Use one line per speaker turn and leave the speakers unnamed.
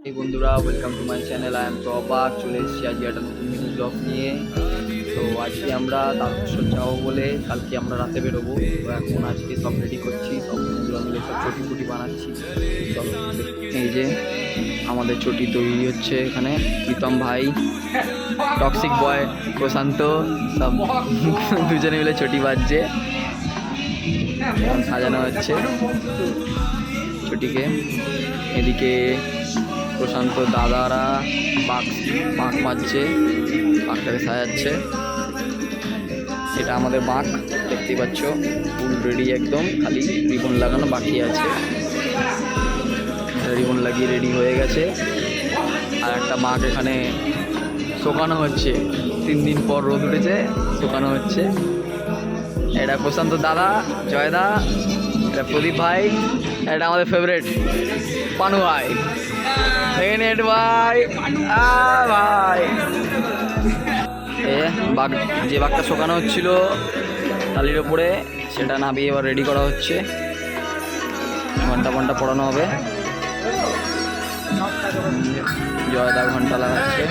এই বন্ধুরা, welcome to my channel. I am তো অবাক চলে এসেছি আজকে একটা নতুন মিনি ব্লগ নিয়ে। তো আজকে আমরা তারকেশ্বর যাবো বলে কালকে আমরা রাতে বেরোবো। তো এখন আজকে সব রেডি করছি, সব বন্ধুরা মিলে সব চটি ফুটি বানাচ্ছি। চলো, এই যে আমাদের চটি তৈরি হচ্ছে এখানে। প্রীতম ভাই, টক্সিক বয় প্রশান্ত, সব দুজনে মিলে চটি বাজছে, সাজানো হচ্ছে চটিকে। এদিকে প্রশান্ত দাদারা বাঁক মারছে, বাঁকটাকে সাজাচ্ছে। এটা আমাদের বাঁক, দেখতেই পাচ্ছ, ফুল রেডি একদম, খালি রিবন লাগানো বাকি আছে। রিবন লাগিয়ে রেডি হয়ে গেছে। আর একটা বাঁক এখানে শোকানো হচ্ছে, 3 দিন পর রোদ উঠেছে, শোকানো হচ্ছে। এটা প্রশান্ত দাদা, জয়দা, এটা প্রদীপ ভাই, এটা আমাদের ফেভারিট পানু ভাই, ভাই ভাই। যে বাঘটা শোকানো হচ্ছিল টালির ওপরে, সেটা নামিয়ে এবার রেডি করা হচ্ছে। ঘন্টা পড়ানো হবে। জয়দা ঘন্টা লাগাচ্ছে।